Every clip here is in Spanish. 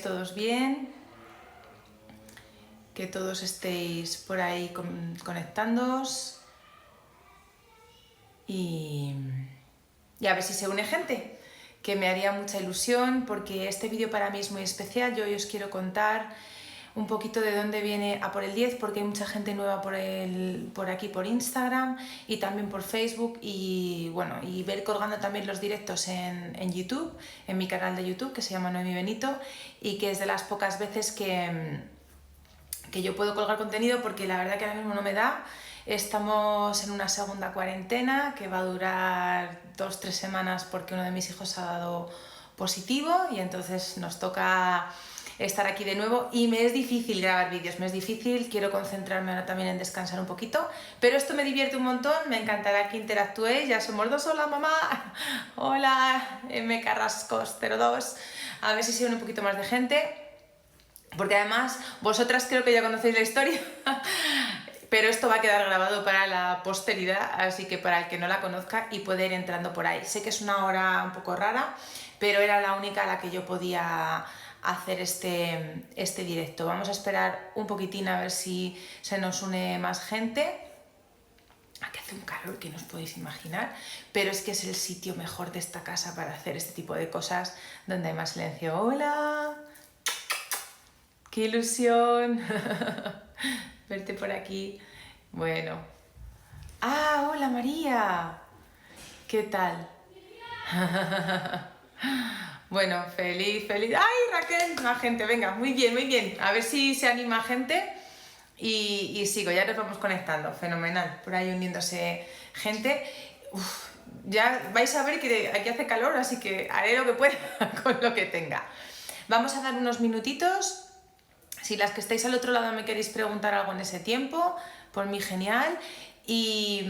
Todos bien, que todos estéis por ahí conectándoos y a ver si se une gente, que me haría mucha ilusión porque este vídeo para mí es muy especial. Yo hoy os quiero contar un poquito de dónde viene A por el 10, porque hay mucha gente nueva por aquí por Instagram y también por Facebook, y bueno, y ver colgando también los directos en YouTube, en mi canal de YouTube que se llama Noemi Benito, y que es de las pocas veces que yo puedo colgar contenido, porque la verdad que ahora mismo no me da. Estamos en una segunda cuarentena que va a durar 2-3 semanas porque uno de mis hijos ha dado positivo y entonces nos toca estar aquí de nuevo y me es difícil grabar vídeos, me es difícil, quiero concentrarme ahora también en descansar un poquito, pero esto me divierte un montón, me encantará que interactuéis. Ya somos dos. Hola mamá, hola M Carrascos 02, a ver si se une un poquito más de gente, porque además vosotras creo que ya conocéis la historia, pero esto va a quedar grabado para la posteridad, así que para el que no la conozca y puede ir entrando por ahí. Sé que es una hora un poco rara, pero era la única a la que yo podía hacer este directo. Vamos a esperar un poquitín a ver si se nos une más gente. Aquí hace un calor que no os podéis imaginar, pero es que es el sitio mejor de esta casa para hacer este tipo de cosas, donde hay más silencio. ¡Hola! ¡Qué ilusión! Verte por aquí. Bueno. ¡Ah, hola María! ¿Qué tal? Bueno, feliz. ¡Ay, Raquel! Más gente, venga, muy bien, muy bien. A ver si se anima gente y sigo, ya nos vamos conectando. Fenomenal, por ahí uniéndose gente. Uf, ya vais a ver que aquí hace calor, así que haré lo que pueda con lo que tenga. Vamos a dar unos minutitos. Si las que estáis al otro lado me queréis preguntar algo en ese tiempo, por mí genial. Y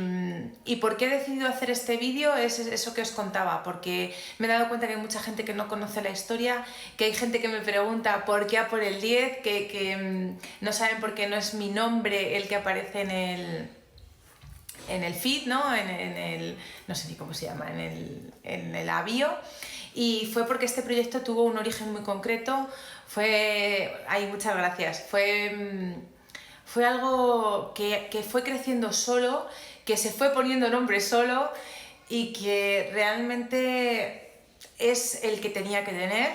por qué he decidido hacer este vídeo es eso que os contaba, porque me he dado cuenta que hay mucha gente que no conoce la historia, que hay gente que me pregunta por qué A por el 10, que no saben por qué no es mi nombre el que aparece en el feed, ¿no? No sé ni cómo se llama, en el avión. Y fue porque este proyecto tuvo un origen muy concreto. Muchas gracias. Fue algo que fue creciendo solo, que se fue poniendo nombre solo y que realmente es el que tenía que tener.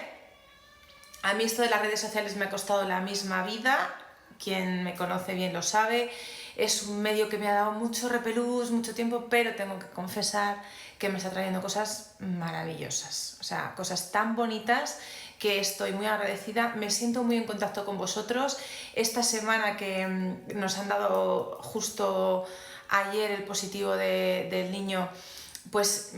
A mí esto de las redes sociales me ha costado la misma vida, quien me conoce bien lo sabe. Es un medio que me ha dado mucho repelús, mucho tiempo, pero tengo que confesar que me está trayendo cosas maravillosas, o sea, cosas tan bonitas que estoy muy agradecida. Me siento muy en contacto con vosotros. Esta semana que nos han dado justo ayer el positivo del niño, pues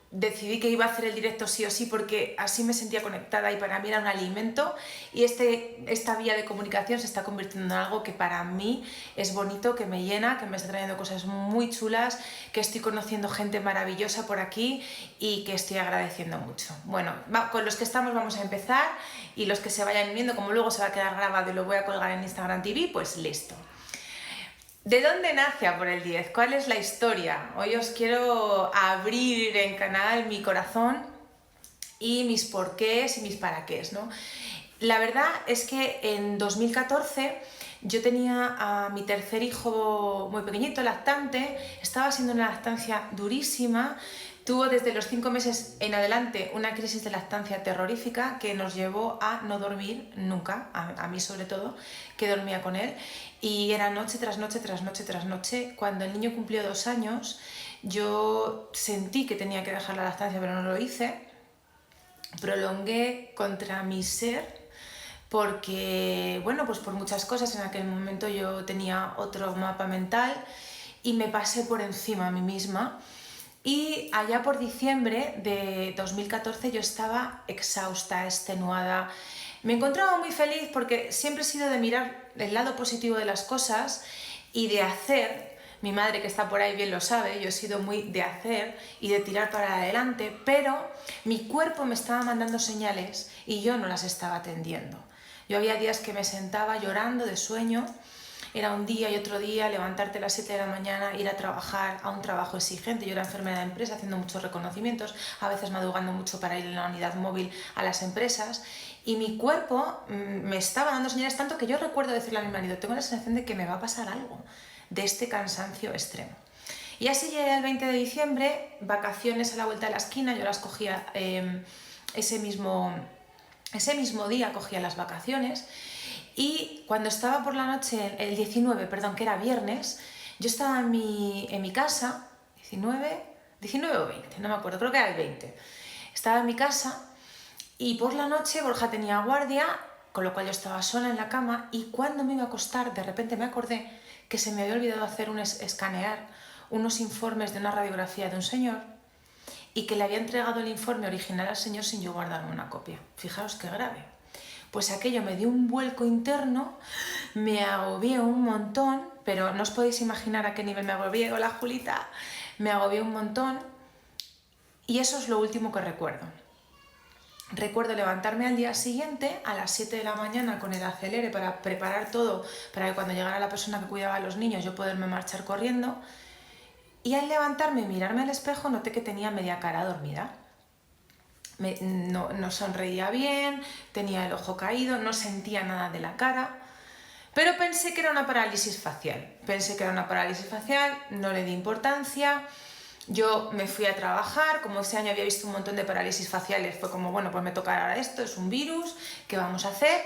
decidí que iba a hacer el directo sí o sí, porque así me sentía conectada y para mí era un alimento, y esta vía de comunicación se está convirtiendo en algo que para mí es bonito, que me llena, que me está trayendo cosas muy chulas, que estoy conociendo gente maravillosa por aquí y que estoy agradeciendo mucho. Bueno, con los que estamos vamos a empezar, y los que se vayan viendo, como luego se va a quedar grabado y lo voy a colgar en Instagram TV, pues listo. ¿De dónde nace A por el 10? ¿Cuál es la historia? Hoy os quiero abrir en canal mi corazón y mis porqués y mis paraqués, ¿no? La verdad es que en 2014 yo tenía a mi tercer hijo muy pequeñito, lactante, estaba siendo una lactancia durísima. Tuvo desde los 5 meses en adelante una crisis de lactancia terrorífica que nos llevó a no dormir nunca, a mí sobre todo, que dormía con él, y era noche tras noche, tras noche, tras noche. Cuando el niño cumplió 2 años, yo sentí que tenía que dejar la lactancia, pero no lo hice. Prolongué contra mi ser porque, bueno, pues por muchas cosas. En aquel momento yo tenía otro mapa mental y me pasé por encima a mí misma. Y allá por diciembre de 2014 yo estaba exhausta, extenuada. Me encontraba muy feliz porque siempre he sido de mirar el lado positivo de las cosas y de hacer. Mi madre, que está por ahí, bien lo sabe, yo he sido muy de hacer y de tirar para adelante, pero mi cuerpo me estaba mandando señales y yo no las estaba atendiendo. Yo había días que me sentaba llorando de sueño, era un día y otro día, levantarte a las 7 de la mañana, ir a trabajar a un trabajo exigente. Yo era enfermera de empresa haciendo muchos reconocimientos, a veces madrugando mucho para ir en la unidad móvil a las empresas, y mi cuerpo me estaba dando señales tanto que yo recuerdo decirle a mi marido, tengo la sensación de que me va a pasar algo de este cansancio extremo. Y así llegué al 20 de diciembre, vacaciones a la vuelta de la esquina, yo las cogía ese mismo día, cogía las vacaciones, y cuando estaba por la noche, el 19, perdón, que era viernes, yo estaba en mi casa, 19 o 20, no me acuerdo, creo que era el 20, estaba en mi casa y por la noche Borja tenía guardia, con lo cual yo estaba sola en la cama, y cuando me iba a acostar, de repente me acordé que se me había olvidado hacer escanear unos informes de una radiografía de un señor y que le había entregado el informe original al señor sin yo guardarme una copia. Fijaos qué grave. Pues aquello me dio un vuelco interno, me agobié un montón, pero no os podéis imaginar a qué nivel me agobié. Hola Julita, me agobié un montón, y eso es lo último que recuerdo. Recuerdo levantarme al día siguiente a las 7 de la mañana con el acelere para preparar todo, para que cuando llegara la persona que cuidaba a los niños yo poderme marchar corriendo. Y al levantarme y mirarme al espejo noté que tenía media cara dormida. No sonreía bien, tenía el ojo caído, no sentía nada de la cara, pero pensé que era una parálisis facial. No le di importancia. Yo me fui a trabajar, como ese año había visto un montón de parálisis faciales, fue como, bueno, pues me toca ahora esto, es un virus, ¿qué vamos a hacer?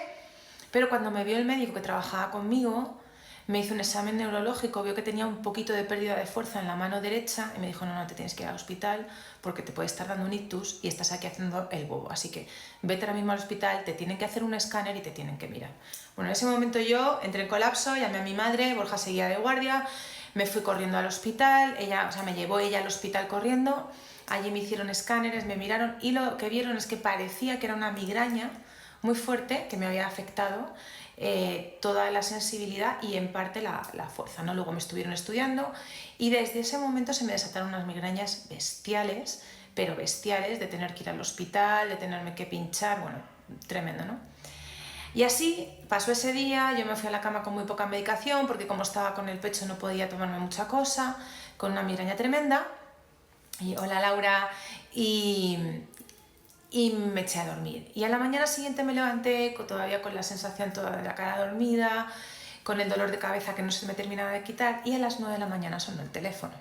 Pero cuando me vio el médico que trabajaba conmigo, me hizo un examen neurológico, vio que tenía un poquito de pérdida de fuerza en la mano derecha y me dijo, no, te tienes que ir al hospital porque te puede estar dando un ictus y estás aquí haciendo el bobo, así que vete ahora mismo al hospital, te tienen que hacer un escáner y te tienen que mirar. Bueno, en ese momento yo entré en colapso, llamé a mi madre, Borja seguía de guardia, me fui corriendo al hospital, me llevó ella al hospital corriendo, allí me hicieron escáneres, me miraron y lo que vieron es que parecía que era una migraña muy fuerte que me había afectado toda la sensibilidad y en parte la fuerza, ¿no? Luego me estuvieron estudiando y desde ese momento se me desataron unas migrañas bestiales, pero bestiales, de tener que ir al hospital, de tenerme que pinchar, bueno, tremendo, ¿no? Y así pasó ese día, yo me fui a la cama con muy poca medicación porque como estaba con el pecho no podía tomarme mucha cosa, con una migraña tremenda. Y hola Laura, y me eché a dormir. Y a la mañana siguiente me levanté todavía con la sensación toda de la cara dormida, con el dolor de cabeza que no se me terminaba de quitar, y a las 9 de la mañana sonó el teléfono.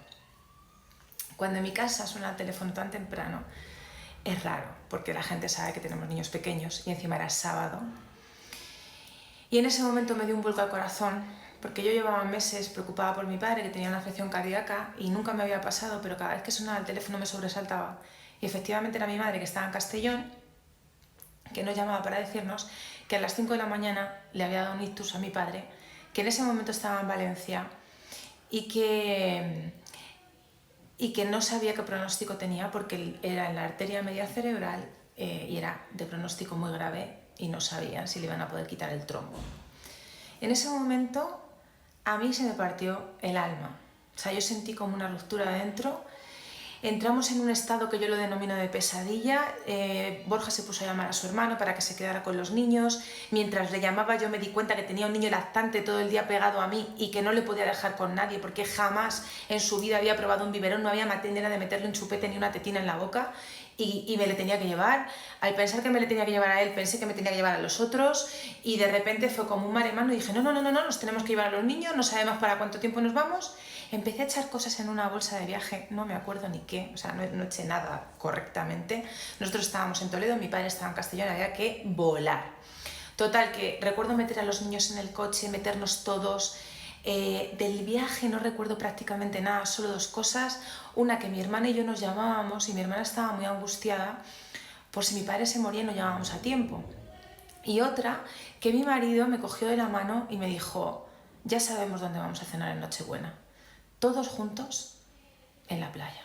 Cuando en mi casa suena el teléfono tan temprano, es raro, porque la gente sabe que tenemos niños pequeños y encima era sábado. Y en ese momento me dio un vuelco al corazón, porque yo llevaba meses preocupada por mi padre, que tenía una afección cardíaca y nunca me había pasado, pero cada vez que sonaba el teléfono me sobresaltaba. Y efectivamente era mi madre, que estaba en Castellón, que nos llamaba para decirnos que a las 5 de la mañana le había dado un ictus a mi padre, que en ese momento estaba en Valencia y que no sabía qué pronóstico tenía porque era en la arteria media cerebral y era de pronóstico muy grave y no sabían si le iban a poder quitar el trombo. En ese momento a mí se me partió el alma, o sea, yo sentí como una ruptura dentro. Entramos en un estado que yo lo denomino de pesadilla. Borja se puso a llamar a su hermano para que se quedara con los niños. Mientras le llamaba yo me di cuenta que tenía un niño lactante todo el día pegado a mí y que no le podía dejar con nadie porque jamás en su vida había probado un biberón, no había manera de meterle un chupete ni una tetina en la boca y me le tenía que llevar. Al pensar que me le tenía que llevar a él, pensé que me tenía que llevar a los otros y de repente fue como un maremano y dije no, nos tenemos que llevar a los niños, no sabemos para cuánto tiempo nos vamos. Empecé a echar cosas en una bolsa de viaje, no me acuerdo ni qué, o sea, no eché nada correctamente. Nosotros estábamos en Toledo, mi padre estaba en Castellón, había que volar. Total, que recuerdo meter a los niños en el coche, meternos todos. Del viaje no recuerdo prácticamente nada, solo dos cosas. Una, que mi hermana y yo nos llamábamos y mi hermana estaba muy angustiada por si mi padre se moría y no llegábamos a tiempo. Y otra, que mi marido me cogió de la mano y me dijo, ya sabemos dónde vamos a cenar en Nochebuena. Todos juntos en la playa.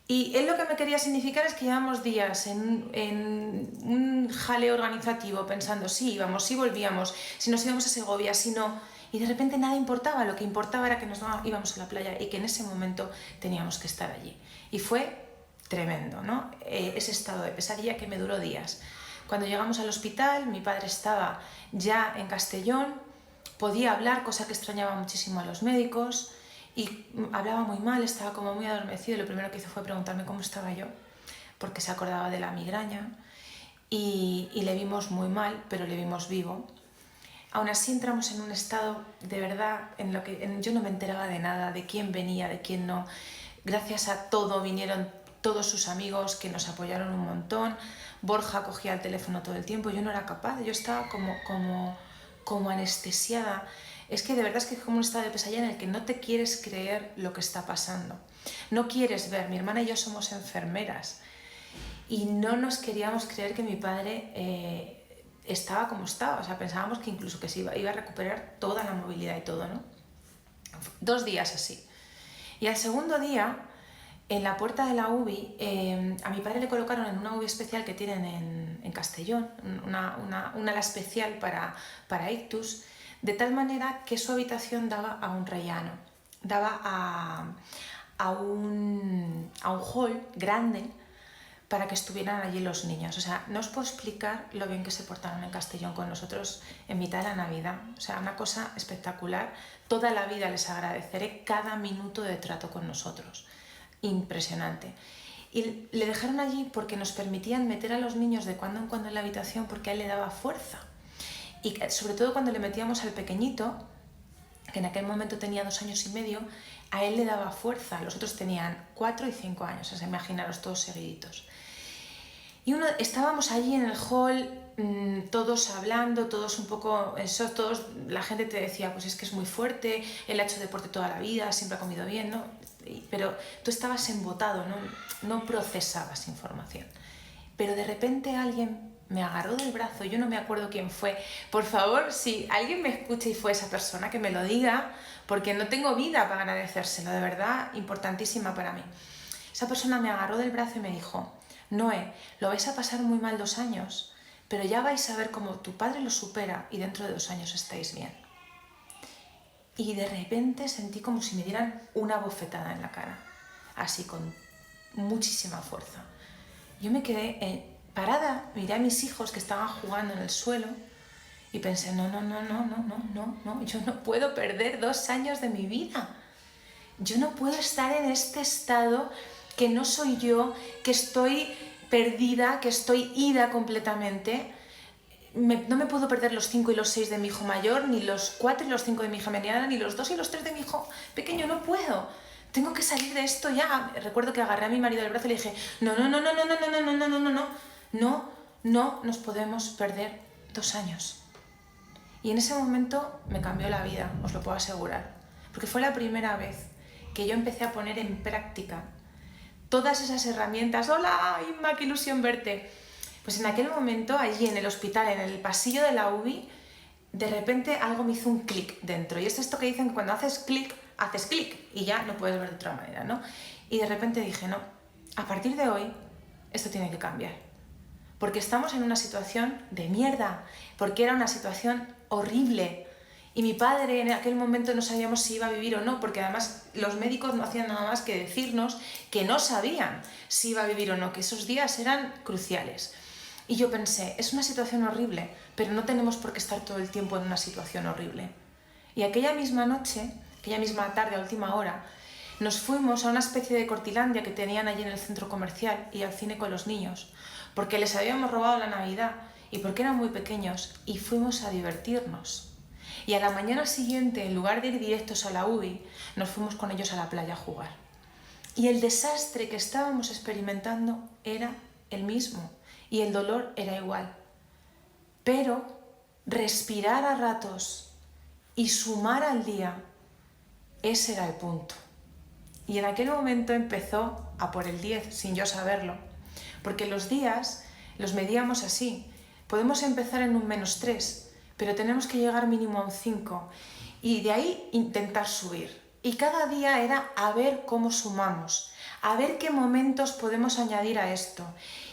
Y él lo que me quería significar es que llevamos días en un jaleo organizativo pensando si íbamos, si volvíamos, si nos íbamos a Segovia, si no, y de repente nada importaba, lo que importaba era que nos íbamos a la playa y que en ese momento teníamos que estar allí. Y fue tremendo, ¿no? Ese estado de pesadilla que me duró días. Cuando llegamos al hospital, mi padre estaba ya en Castellón, podía hablar, cosa que extrañaba muchísimo a los médicos, y hablaba muy mal, estaba como muy adormecido, y lo primero que hizo fue preguntarme cómo estaba yo, porque se acordaba de la migraña, y le vimos muy mal, pero le vimos vivo. Aún así entramos en un estado de verdad en lo que yo no me enteraba de nada, de quién venía, de quién no. Gracias a todo vinieron todos sus amigos que nos apoyaron un montón. Borja cogía el teléfono todo el tiempo, yo no era capaz, yo estaba como anestesiada. Es que de verdad es que es como un estado de pesadilla en el que no te quieres creer lo que está pasando. No quieres ver, mi hermana y yo somos enfermeras y no nos queríamos creer que mi padre estaba como estaba, o sea, pensábamos que incluso que se iba a recuperar toda la movilidad y todo, ¿no? 2 días así. Y al segundo día, en la puerta de la UBI, a mi padre le colocaron en una UBI especial que tienen en Castellón, una ala especial para ictus, de tal manera que su habitación daba a un rellano, daba a un hall grande para que estuvieran allí los niños. O sea, no os puedo explicar lo bien que se portaron en Castellón con nosotros en mitad de la Navidad. O sea, una cosa espectacular. Toda la vida les agradeceré cada minuto de trato con nosotros. Impresionante. Y le dejaron allí porque nos permitían meter a los niños de cuando en cuando en la habitación porque a él le daba fuerza. Y sobre todo cuando le metíamos al pequeñito, que en aquel momento tenía 2 años y medio, a él le daba fuerza. Los otros tenían 4 y 5 años, o sea, imaginaros, todos seguiditos. Y estábamos allí en el hall, todos hablando, todos un poco, la gente te decía, pues es que es muy fuerte, él ha hecho deporte toda la vida, siempre ha comido bien, ¿no? Pero tú estabas embotado, no procesabas información. Pero de repente alguien me agarró del brazo, yo no me acuerdo quién fue. Por favor, si alguien me escucha y fue esa persona, que me lo diga, porque no tengo vida para agradecérselo, de verdad, importantísima para mí. Esa persona me agarró del brazo y me dijo: Noé, lo vais a pasar muy mal 2 años, pero ya vais a ver cómo tu padre lo supera y dentro de 2 años estáis bien. Y de repente sentí como si me dieran una bofetada en la cara, así con muchísima fuerza. Yo me quedé parada, miré a mis hijos que estaban jugando en el suelo y pensé, no, yo no puedo perder 2 años de mi vida. Yo no puedo estar en este estado que no soy yo, que estoy perdida, que estoy ida completamente. No me puedo perder los 5 y los 6 de mi hijo mayor, ni los 4 y los 5 de mi hija mediana, ni los 2 y los 3 de mi hijo pequeño, no puedo. Tengo que salir de esto ya. Recuerdo que agarré a mi marido del brazo y le dije, no nos podemos perder 2 años. Y en ese momento me cambió la vida, os lo puedo asegurar. Porque fue la primera vez que yo empecé a poner en práctica todas esas herramientas. ¡Hola, Inma, qué ilusión verte! Pues en aquel momento, allí en el hospital, en el pasillo de la UBI, de repente algo me hizo un clic dentro. Y es esto que dicen que cuando haces clic y ya no puedes ver de otra manera, ¿no? Y de repente dije, no, a partir de hoy esto tiene que cambiar. Porque estamos en una situación de mierda, porque era una situación horrible. Y mi padre en aquel momento no sabíamos si iba a vivir o no, porque además los médicos no hacían nada más que decirnos que no sabían si iba a vivir o no, que esos días eran cruciales. Y yo pensé, es una situación horrible, pero no tenemos por qué estar todo el tiempo en una situación horrible. Y aquella misma noche, aquella misma tarde a última hora, nos fuimos a una especie de Cortilandia que tenían allí en el centro comercial y al cine con los niños, porque les habíamos robado la Navidad y porque eran muy pequeños, y fuimos a divertirnos. Y a la mañana siguiente, en lugar de ir directos a la UBI, nos fuimos con ellos a la playa a jugar. Y el desastre que estábamos experimentando era el mismo y el dolor era igual. Pero respirar a ratos y sumar al día, ese era el punto. Y en aquel momento empezó a por el 10 sin yo saberlo, porque los días los medíamos así. Podemos empezar en un -3, pero tenemos que llegar mínimo a un 5 y de ahí intentar subir. Y cada día era a ver cómo sumamos, a ver qué momentos podemos añadir a esto.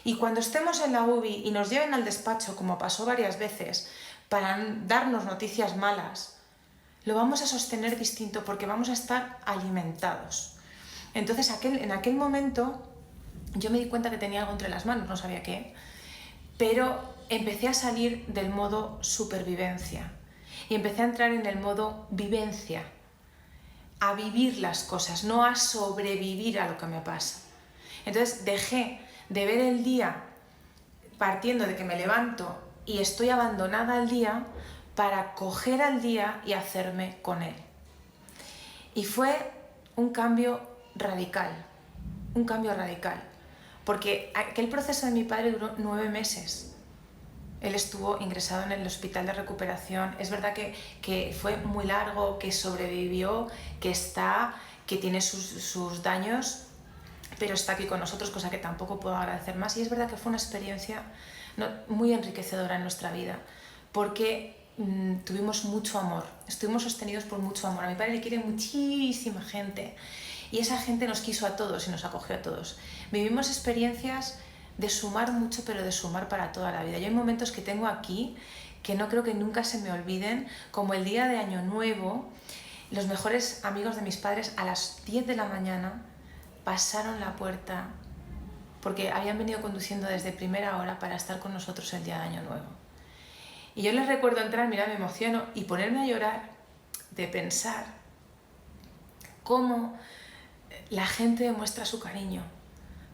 Y cuando estemos en la UBI y nos lleven al despacho, como pasó varias veces, para darnos noticias malas, lo vamos a sostener distinto porque vamos a estar alimentados. Entonces en aquel momento yo me di cuenta que tenía algo entre las manos, no sabía qué, pero empecé a salir del modo supervivencia y empecé a entrar en el modo vivencia, a vivir las cosas, no a sobrevivir a lo que me pasa. Entonces dejé de ver el día partiendo de que me levanto y estoy abandonada al día para coger al día y hacerme con él. Y fue un cambio radical, porque aquel proceso de mi padre duró 9 meses. Él estuvo ingresado en el hospital de recuperación. Es verdad que fue muy largo, que sobrevivió, que tiene sus daños, pero está aquí con nosotros, cosa que tampoco puedo agradecer más. Y es verdad que fue una experiencia muy enriquecedora en nuestra vida, porque tuvimos mucho amor, estuvimos sostenidos por mucho amor. A mi padre le quiere muchísima gente y esa gente nos quiso a todos y nos acogió a todos. Vivimos experiencias de sumar mucho, pero de sumar para toda la vida. Yo hay momentos que tengo aquí que no creo que nunca se me olviden, como el día de Año Nuevo. Los mejores amigos de mis padres a las 10 de la mañana pasaron la puerta porque habían venido conduciendo desde primera hora para estar con nosotros el día de Año Nuevo. Y yo les recuerdo entrar, mira, me emociono, y ponerme a llorar de pensar cómo la gente demuestra su cariño,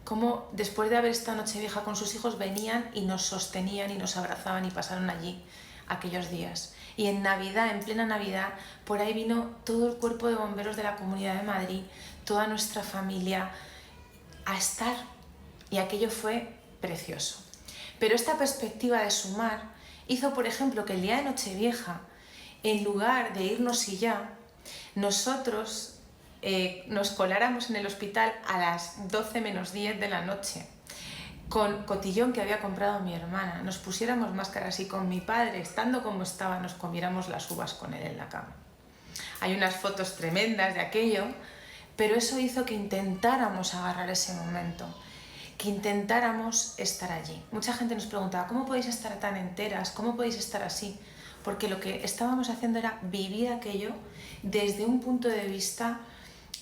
cómo después de haber estado Nochevieja con sus hijos venían y nos sostenían y nos abrazaban y pasaron allí aquellos días. Y en Navidad, en plena Navidad, por ahí vino todo el cuerpo de bomberos de la Comunidad de Madrid, toda nuestra familia a estar, y aquello fue precioso. Pero esta perspectiva de sumar hizo, por ejemplo, que el día de Nochevieja, en lugar de irnos y ya, nosotros nos coláramos en el hospital a las 12 menos 10 de la noche con cotillón que había comprado mi hermana, nos pusiéramos máscaras y con mi padre, estando como estaba, nos comiéramos las uvas con él en la cama. Hay unas fotos tremendas de aquello, pero eso hizo que intentáramos agarrar ese momento, que intentáramos estar allí. Mucha gente nos preguntaba, ¿cómo podéis estar tan enteras? ¿Cómo podéis estar así? Porque lo que estábamos haciendo era vivir aquello desde un punto de vista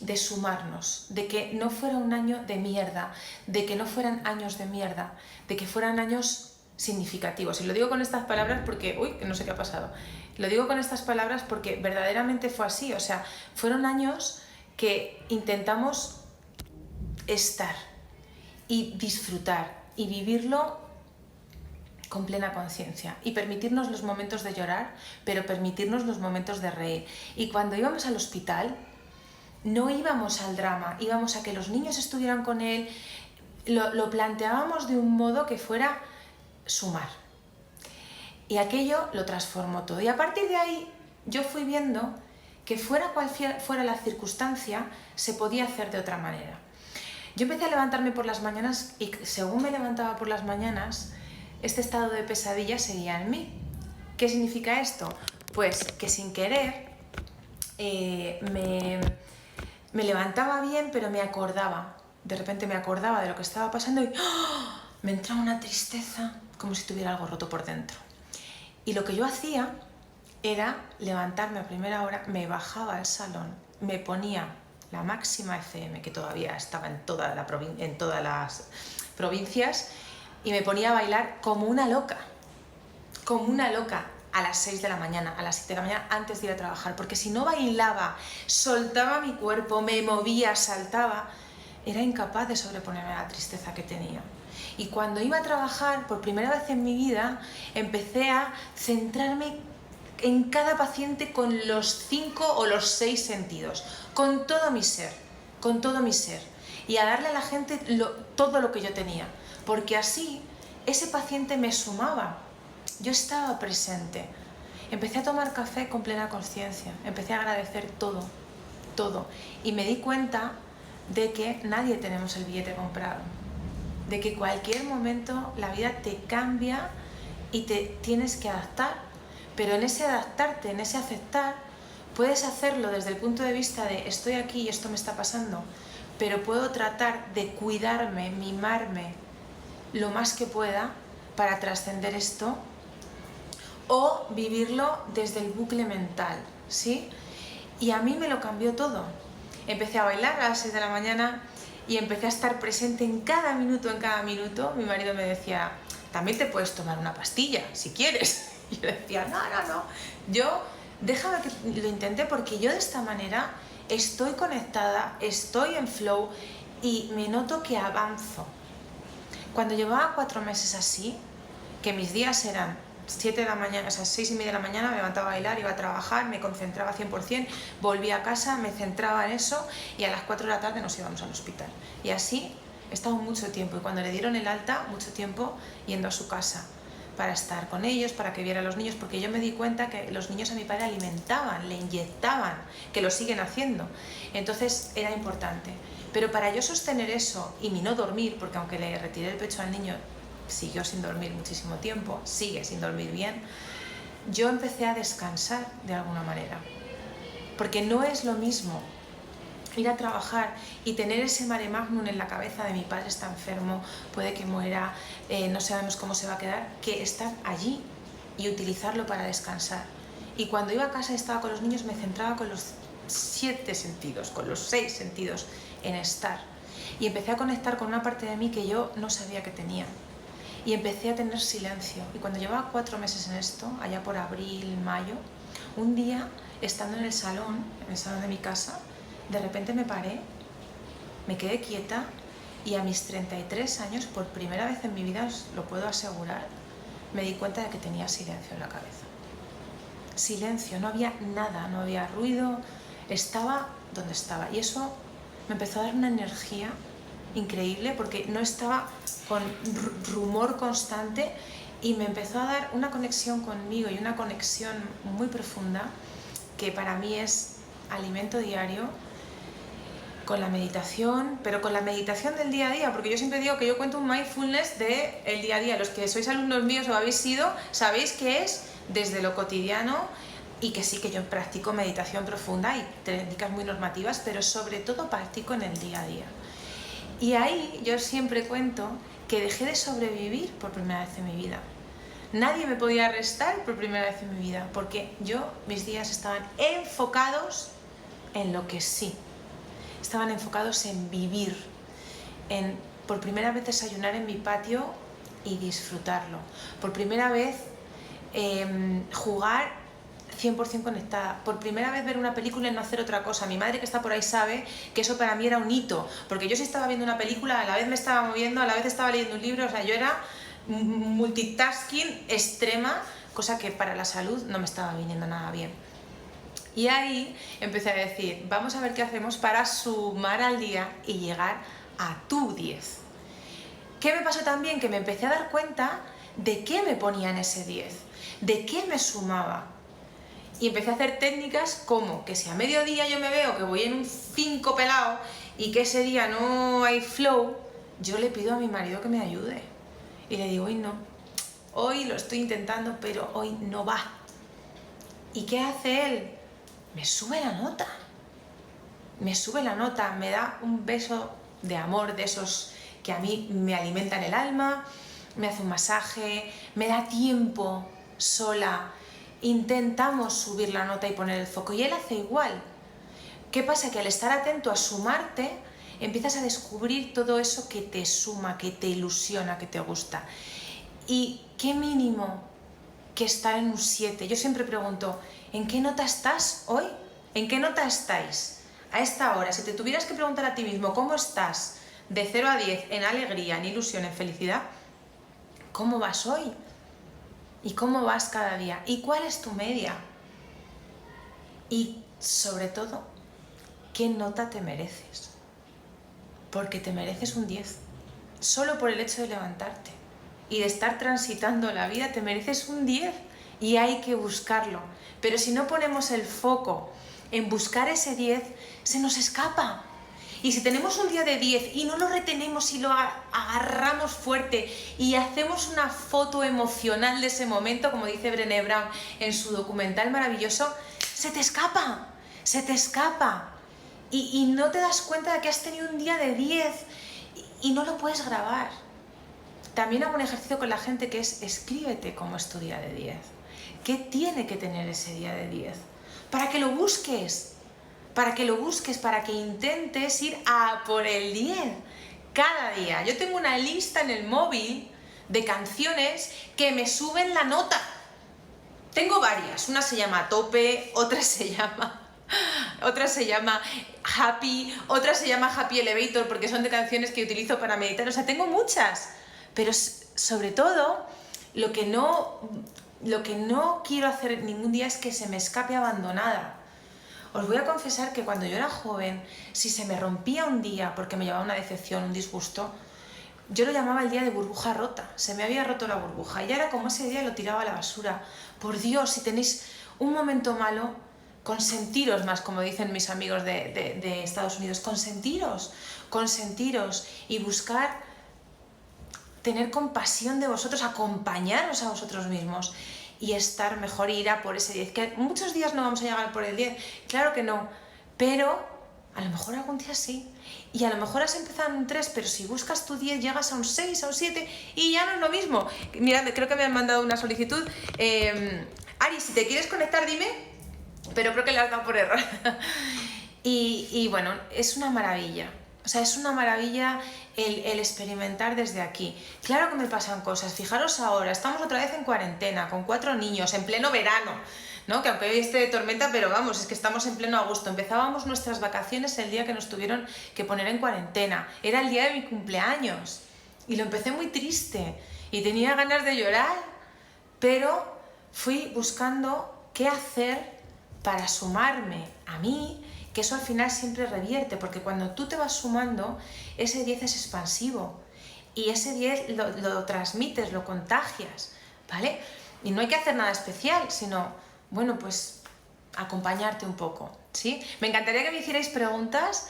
de sumarnos, de que no fuera un año de mierda, de que no fueran años de mierda, de que fueran años significativos. Y lo digo con estas palabras porque, no sé qué ha pasado. Lo digo con estas palabras porque verdaderamente fue así. O sea, fueron años que intentamos estar y disfrutar y vivirlo con plena conciencia y permitirnos los momentos de llorar, pero permitirnos los momentos de reír. Y cuando íbamos al hospital, no íbamos al drama, íbamos a que los niños estuvieran con él, lo planteábamos de un modo que fuera sumar. Y aquello lo transformó todo. Y a partir de ahí yo fui viendo que fuera cual fuera la circunstancia, se podía hacer de otra manera. Yo empecé a levantarme por las mañanas y según me levantaba por las mañanas, este estado de pesadilla seguía en mí. ¿Qué significa esto? Pues que sin querer me levantaba bien, pero me acordaba. De repente me acordaba de lo que estaba pasando y ¡oh!, me entraba una tristeza como si tuviera algo roto por dentro. Y lo que yo hacía era levantarme a primera hora, me bajaba al salón, me ponía la máxima FM, que todavía estaba en todas las provincias, y me ponía a bailar como una loca, a las 6 de la mañana, a las 7 de la mañana, antes de ir a trabajar, porque si no bailaba, soltaba mi cuerpo, me movía, saltaba, era incapaz de sobreponerme a la tristeza que tenía. Y cuando iba a trabajar, por primera vez en mi vida, empecé a centrarme en cada paciente con los 5 o los 6 sentidos, con todo mi ser, y a darle a la gente todo lo que yo tenía, porque así ese paciente me sumaba, yo estaba presente. Empecé a tomar café con plena conciencia, empecé a agradecer todo, y me di cuenta de que nadie tenemos el billete comprado, de que cualquier momento la vida te cambia y te tienes que adaptar, pero en ese adaptarte, en ese aceptar, puedes hacerlo desde el punto de vista de estoy aquí y esto me está pasando, pero puedo tratar de cuidarme, mimarme lo más que pueda para trascender esto, o vivirlo desde el bucle mental, ¿sí? Y a mí me lo cambió todo. Empecé a bailar a las 6 de la mañana y empecé a estar presente en cada minuto. Mi marido me decía, también te puedes tomar una pastilla, si quieres. Y yo decía, no. Yo déjame que lo intente porque yo de esta manera estoy conectada, estoy en flow y me noto que avanzo. Cuando llevaba 4 meses así, que mis días eran 7 de la mañana, o sea, 6:30 de la mañana, me levantaba a bailar, iba a trabajar, me concentraba 100%, volvía a casa, me centraba en eso y a las 4 de la tarde nos íbamos al hospital. Y así he estado mucho tiempo, y cuando le dieron el alta, mucho tiempo yendo a su casa para estar con ellos, para que viera a los niños, porque yo me di cuenta que los niños a mi padre alimentaban, le inyectaban, que lo siguen haciendo. Entonces era importante. Pero para yo sostener eso y mi no dormir, porque aunque le retiré el pecho al niño, siguió sin dormir muchísimo tiempo, sigue sin dormir bien, yo empecé a descansar de alguna manera. Porque no es lo mismo ir a trabajar y tener ese mare magnum en la cabeza de mi padre está enfermo, puede que muera, no sabemos cómo se va a quedar, que estar allí y utilizarlo para descansar. Y cuando iba a casa y estaba con los niños me centraba con los 7 sentidos, con los 6 sentidos en estar. Y empecé a conectar con una parte de mí que yo no sabía que tenía. Y empecé a tener silencio. Y cuando llevaba 4 meses en esto, allá por abril, mayo, un día, estando en el salón de mi casa, de repente me paré, me quedé quieta y a mis 33 años, por primera vez en mi vida, os lo puedo asegurar, me di cuenta de que tenía silencio en la cabeza. Silencio, no había nada, no había ruido, estaba donde estaba. Y eso me empezó a dar una energía increíble porque no estaba con rumor constante y me empezó a dar una conexión conmigo y una conexión muy profunda que para mí es alimento diario, con la meditación, pero con la meditación del día a día, porque yo siempre digo que yo cuento un mindfulness del día a día. Los que sois alumnos míos o habéis sido, sabéis que es desde lo cotidiano y que sí que yo practico meditación profunda y técnicas muy normativas, pero sobre todo practico en el día a día. Y ahí yo siempre cuento que dejé de sobrevivir por primera vez en mi vida. Nadie me podía arrestar por primera vez en mi vida, porque mis días estaban enfocados en lo que sí. Estaban enfocados en vivir, en por primera vez desayunar en mi patio y disfrutarlo. Por primera vez jugar 100% conectada. Por primera vez ver una película y no hacer otra cosa. Mi madre, que está por ahí, sabe que eso para mí era un hito, porque yo sí estaba viendo una película, a la vez me estaba moviendo, a la vez estaba leyendo un libro, o sea, yo era multitasking extrema, cosa que para la salud no me estaba viniendo nada bien. Y ahí empecé a decir, vamos a ver qué hacemos para sumar al día y llegar a tu 10. ¿Qué me pasó también? Que me empecé a dar cuenta de qué me ponía en ese 10, de qué me sumaba. Y empecé a hacer técnicas como que si a mediodía yo me veo que voy en un 5 pelado y que ese día no hay flow, yo le pido a mi marido que me ayude. Y le digo, hoy no, hoy lo estoy intentando, pero hoy no va. ¿Y qué hace él? Me sube la nota, me da un beso de amor de esos que a mí me alimentan el alma, me hace un masaje, me da tiempo sola, intentamos subir la nota y poner el foco y él hace igual. ¿Qué pasa? Que al estar atento a sumarte, empiezas a descubrir todo eso que te suma, que te ilusiona, que te gusta. Y qué mínimo que estar en un 7. Yo siempre pregunto, ¿en qué nota estás hoy? ¿En qué nota estáis? A esta hora, si te tuvieras que preguntar a ti mismo, ¿cómo estás? De 0 a 10, en alegría, en ilusión, en felicidad, ¿cómo vas hoy? ¿Y cómo vas cada día? ¿Y cuál es tu media? Y, sobre todo, ¿qué nota te mereces? Porque te mereces un 10. Solo por el hecho de levantarte y de estar transitando la vida, te mereces un 10 y hay que buscarlo. Pero si no ponemos el foco en buscar ese 10, se nos escapa. Y si tenemos un día de 10 y no lo retenemos y lo agarramos fuerte y hacemos una foto emocional de ese momento, como dice Brené Brown en su documental maravilloso, se te escapa, se te escapa. Y no te das cuenta de que has tenido un día de 10 y no lo puedes grabar. También hago un ejercicio con la gente que es, escríbete cómo es tu día de 10. ¿Qué tiene que tener ese día de 10? Para que lo busques, para que intentes ir a por el 10 cada día. Yo tengo una lista en el móvil de canciones que me suben la nota. Tengo varias, una se llama Tope, otra se llama Happy, otra se llama Happy Elevator porque son de canciones que utilizo para meditar, o sea, tengo muchas, pero sobre todo lo que no quiero hacer ningún día es que se me escape abandonada. Os voy a confesar que cuando yo era joven, si se me rompía un día porque me llevaba una decepción, un disgusto, yo lo llamaba el día de burbuja rota, se me había roto la burbuja y ya era como ese día lo tiraba a la basura. Por Dios, si tenéis un momento malo, consentiros más, como dicen mis amigos de Estados Unidos, consentiros y buscar tener compasión de vosotros, acompañaros a vosotros mismos y estar mejor, ir a por ese 10, que muchos días no vamos a llegar por el 10, claro que no, pero a lo mejor algún día sí, y a lo mejor has empezado en un 3, pero si buscas tu 10 llegas a un 6, a un 7 y ya no es lo mismo. Mirad, creo que me han mandado una solicitud. Ari, si te quieres conectar dime, pero creo que le has dado por error. y bueno, es una maravilla. O sea, es una maravilla el experimentar desde aquí. Claro que me pasan cosas. Fijaros ahora, estamos otra vez en cuarentena, con 4 niños, en pleno verano, ¿no? Que aunque hoy esté de tormenta, pero vamos, es que estamos en pleno agosto. Empezábamos nuestras vacaciones el día que nos tuvieron que poner en cuarentena. Era el día de mi cumpleaños. Y lo empecé muy triste. Y tenía ganas de llorar. Pero fui buscando qué hacer para sumarme a mí, que eso al final siempre revierte, porque cuando tú te vas sumando, ese 10 es expansivo y ese 10 lo transmites, lo contagias, ¿vale? Y no hay que hacer nada especial, sino, bueno, pues acompañarte un poco, ¿sí? Me encantaría que me hicierais preguntas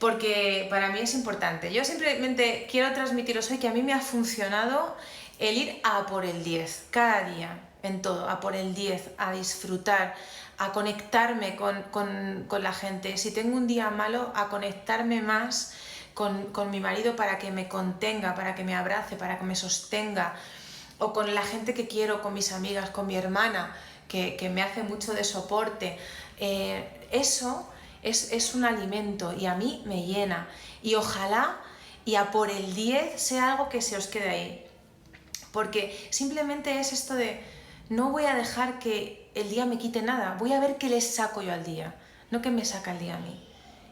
porque para mí es importante. Yo simplemente quiero transmitiros hoy que a mí me ha funcionado el ir a por el 10 cada día, en todo, a por el 10, a disfrutar, a conectarme con la gente. Si tengo un día malo, a conectarme más con mi marido para que me contenga, para que me abrace, para que me sostenga, o con la gente que quiero, con mis amigas, con mi hermana, que me hace mucho de soporte. Eso es un alimento y a mí me llena. Y ojalá y a por el 10 sea algo que se os quede ahí. Porque simplemente es esto de no voy a dejar que el día me quite nada, voy a ver qué les saco yo al día, no que me saca el día a mí.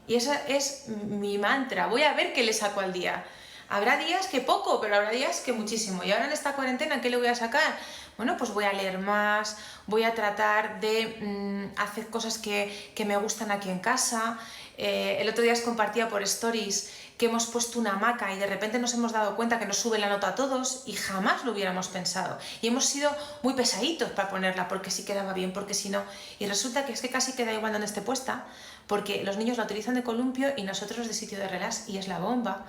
Y esa es mi mantra, voy a ver qué le saco al día. Habrá días que poco, pero habrá días que muchísimo. Y ahora en esta cuarentena, ¿qué le voy a sacar? Bueno, pues voy a leer más, voy a tratar de hacer cosas que me gustan aquí en casa. El otro día os compartía por stories que hemos puesto una hamaca y de repente nos hemos dado cuenta que nos sube la nota a todos y jamás lo hubiéramos pensado. Y hemos sido muy pesaditos para ponerla porque si quedaba bien, porque si no. Y resulta que es que casi queda igual donde esté puesta porque los niños la utilizan de columpio y nosotros de sitio de relax y es la bomba.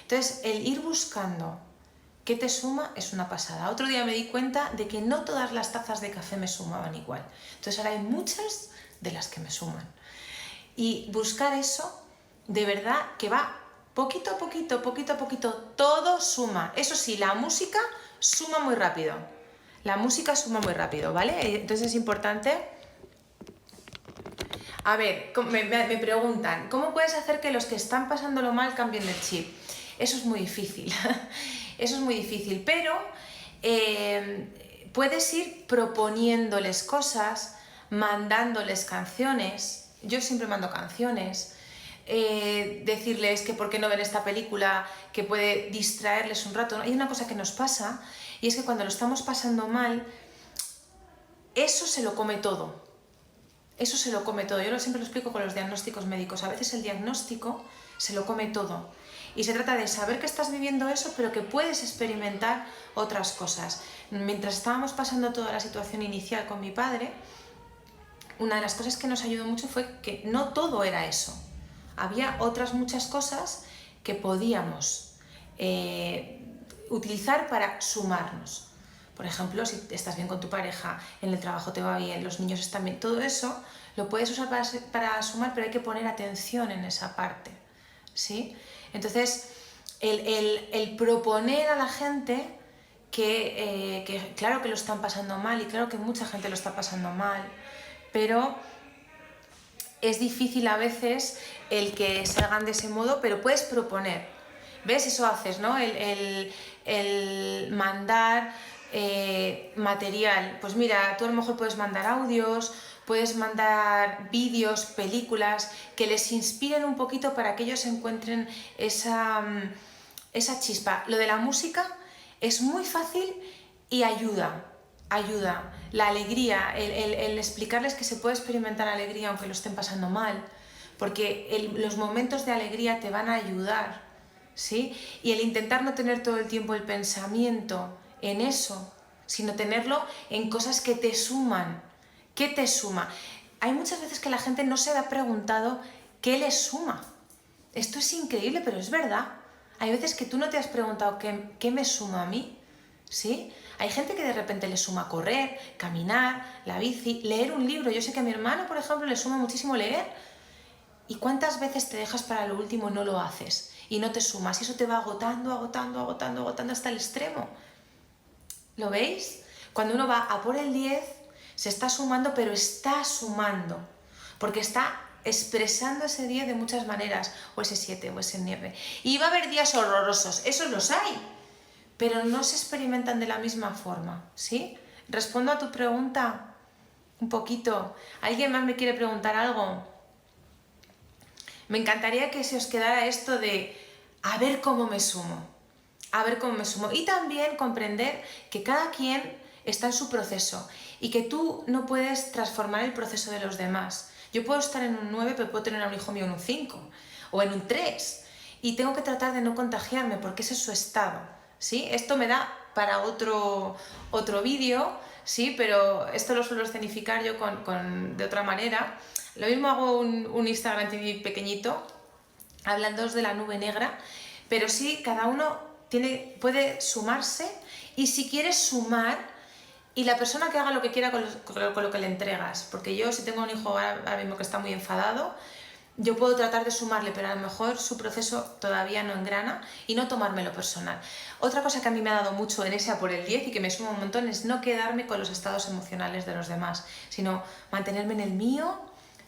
Entonces, el ir buscando qué te suma es una pasada. Otro día me di cuenta de que no todas las tazas de café me sumaban igual. Entonces ahora hay muchas de las que me suman. Y buscar eso, de verdad, que va poquito a poquito, todo suma. Eso sí, la música suma muy rápido. La música suma muy rápido, ¿vale? Entonces es importante. A ver, me preguntan, ¿cómo puedes hacer que los que están pasándolo mal cambien el chip? Eso es muy difícil, eso es muy difícil, pero puedes ir proponiéndoles cosas, mandándoles canciones. Yo siempre mando canciones, decirles que por qué no ven esta película que puede distraerles un rato. Hay una cosa que nos pasa y es que cuando lo estamos pasando mal, eso se lo come todo. Eso se lo come todo. Yo siempre lo explico con los diagnósticos médicos. A veces el diagnóstico se lo come todo. Y se trata de saber que estás viviendo eso, pero que puedes experimentar otras cosas. Mientras estábamos pasando toda la situación inicial con mi padre, una de las cosas que nos ayudó mucho fue que no todo era eso. Había otras muchas cosas que podíamos utilizar para sumarnos. Por ejemplo, si estás bien con tu pareja, en el trabajo te va bien, los niños están bien, todo eso lo puedes usar para sumar, pero hay que poner atención en esa parte, ¿sí? Entonces, el proponer a la gente que claro que lo están pasando mal y claro que mucha gente lo está pasando mal, pero es difícil a veces el que se hagan de ese modo, pero puedes proponer. ¿Ves? Eso haces, ¿no? El mandar material. Pues mira, tú a lo mejor puedes mandar audios, puedes mandar vídeos, películas que les inspiren un poquito para que ellos encuentren esa chispa. Lo de la música es muy fácil y ayuda. La alegría, el explicarles que se puede experimentar alegría aunque lo estén pasando mal, porque los momentos de alegría te van a ayudar, ¿sí? Y el intentar no tener todo el tiempo el pensamiento en eso, sino tenerlo en cosas que te suman. ¿Qué te suma? Hay muchas veces que la gente no se ha preguntado qué le suma. Esto es increíble, pero es verdad. Hay veces que tú no te has preguntado qué me suma a mí, ¿sí? Hay gente que de repente le suma correr, caminar, la bici, leer un libro. Yo sé que a mi hermano, por ejemplo, le suma muchísimo leer. ¿Y cuántas veces te dejas para lo último y no lo haces? Y no te sumas. Y eso te va agotando hasta el extremo. ¿Lo veis? Cuando uno va a por el 10, se está sumando, pero está sumando. Porque está expresando ese 10 de muchas maneras. O ese 7, o ese 9. Y va a haber días horrorosos. Esos los hay. Pero no se experimentan de la misma forma, ¿sí? ¿Respondo a tu pregunta? Un poquito. ¿Alguien más me quiere preguntar algo? Me encantaría que se os quedara esto de a ver cómo me sumo. A ver cómo me sumo. Y también comprender que cada quien está en su proceso y que tú no puedes transformar el proceso de los demás. Yo puedo estar en un 9, pero puedo tener a un hijo mío en un 5 o en un 3. Y tengo que tratar de no contagiarme porque ese es su estado. ¿Sí? Esto me da para otro vídeo, ¿sí? Pero esto lo suelo escenificar yo de otra manera. Lo mismo hago un Instagram TV pequeñito, hablando de la nube negra, pero sí, cada uno puede sumarse, y si quieres sumar, y la persona que haga lo que quiera con lo que le entregas, porque yo, si tengo un hijo ahora mismo que está muy enfadado, yo puedo tratar de sumarle, pero a lo mejor su proceso todavía no engrana, y no tomármelo personal. Otra cosa que a mí me ha dado mucho en ese a por el 10 y que me suma un montón es no quedarme con los estados emocionales de los demás, sino mantenerme en el mío,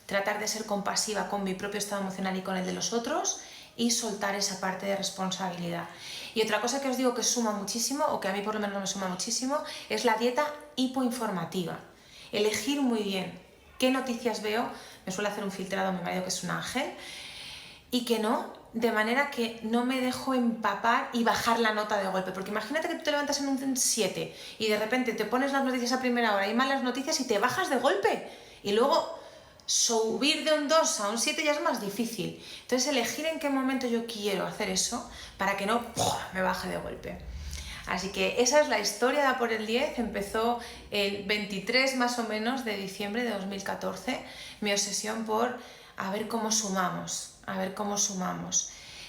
tratar de ser compasiva con mi propio estado emocional y con el de los otros, y soltar esa parte de responsabilidad. Y otra cosa que os digo que suma muchísimo, o que a mí por lo menos me suma muchísimo, es la dieta hipoinformativa. Elegir muy bien qué noticias veo. Me suele hacer un filtrado mi marido, que es un ángel, y que no, de manera que no me dejo empapar y bajar la nota de golpe. Porque imagínate que tú te levantas en un 7 y de repente te pones las noticias a primera hora y malas noticias y te bajas de golpe. Y luego subir de un 2 a un 7 ya es más difícil. Entonces, elegir en qué momento yo quiero hacer eso para que no me baje de golpe. Así que esa es la historia de A por el 10. Empezó el 23 más o menos de diciembre de 2014, mi obsesión por a ver cómo sumamos,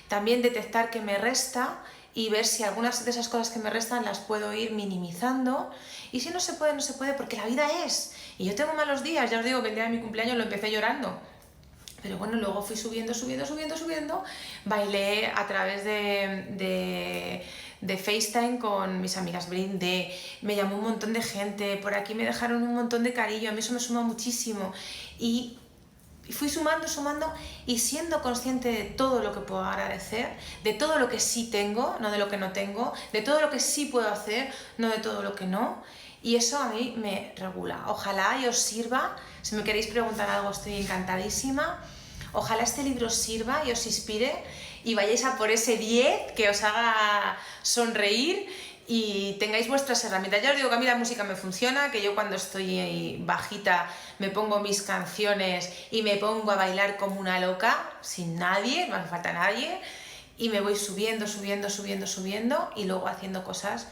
También detectar qué me resta y ver si algunas de esas cosas que me restan las puedo ir minimizando. Y si no se puede, no se puede, porque la vida es. Y yo tengo malos días, ya os digo que el día de mi cumpleaños lo empecé llorando. Pero bueno, luego fui subiendo, bailé a través de FaceTime con mis amigas, brindé, me llamó un montón de gente, por aquí me dejaron un montón de cariño, a mí eso me suma muchísimo. Y fui sumando y siendo consciente de todo lo que puedo agradecer, de todo lo que sí tengo, no de lo que no tengo, de todo lo que sí puedo hacer, no de todo lo que no. Y eso a mí me regula. Ojalá y os sirva. Si me queréis preguntar algo, estoy encantadísima. Ojalá este libro os sirva y os inspire y vayáis a por ese 10 que os haga sonreír y tengáis vuestras herramientas. Ya os digo que a mí la música me funciona, que yo cuando estoy bajita me pongo mis canciones y me pongo a bailar como una loca, sin nadie, no hace falta nadie, y me voy subiendo y luego haciendo cosas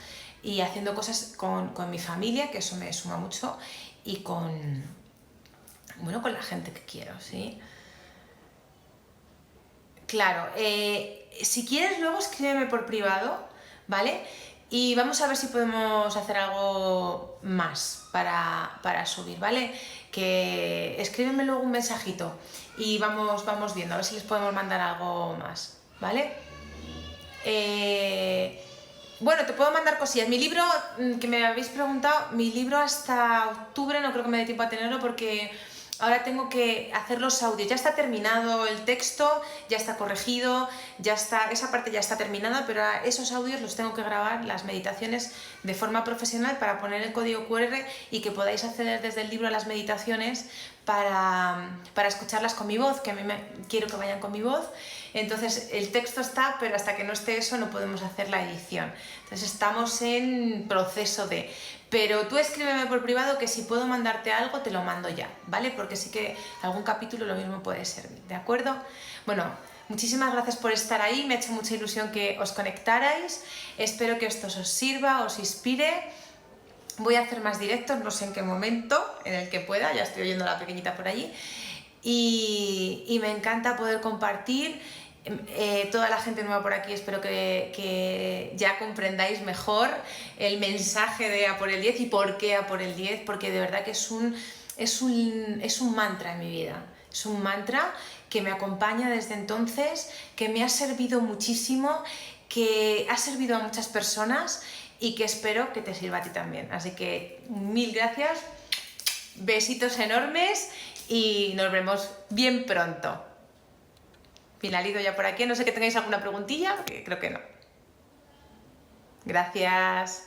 con mi familia, que eso me suma mucho, y con la gente que quiero, ¿sí? Claro, si quieres luego escríbeme por privado, ¿vale? Y vamos a ver si podemos hacer algo más para subir, ¿vale? Que escríbeme luego un mensajito y vamos viendo, a ver si les podemos mandar algo más, ¿vale? Bueno, te puedo mandar cosillas. Mi libro, que me habéis preguntado, mi libro hasta octubre no creo que me dé tiempo a tenerlo porque ahora tengo que hacer los audios. Ya está terminado el texto, ya está corregido, ya está, esa parte ya está terminada, pero ahora esos audios los tengo que grabar, las meditaciones, de forma profesional para poner el código QR y que podáis acceder desde el libro a las meditaciones para escucharlas con mi voz, que a mí quiero que vayan con mi voz. Entonces el texto está, pero hasta que no esté eso no podemos hacer la edición. Entonces estamos en proceso de... Pero tú escríbeme por privado que si puedo mandarte algo te lo mando ya, ¿vale? Porque sí que algún capítulo lo mismo puede servir, ¿de acuerdo? Bueno, muchísimas gracias por estar ahí, me ha hecho mucha ilusión que os conectarais, espero que esto os sirva, os inspire. Voy a hacer más directos, no sé en qué momento, en el que pueda, ya estoy oyendo a la pequeñita por allí. Y me encanta poder compartir. Toda la gente nueva por aquí, espero que ya comprendáis mejor el mensaje de A por el 10 y por qué A por el 10, porque de verdad que es un mantra en mi vida, es un mantra que me acompaña desde entonces, que me ha servido muchísimo, que ha servido a muchas personas y que espero que te sirva a ti también. Así que mil gracias, besitos enormes y nos vemos bien pronto. Finalizo ya por aquí, no sé que tengáis alguna preguntilla, porque creo que no. Gracias.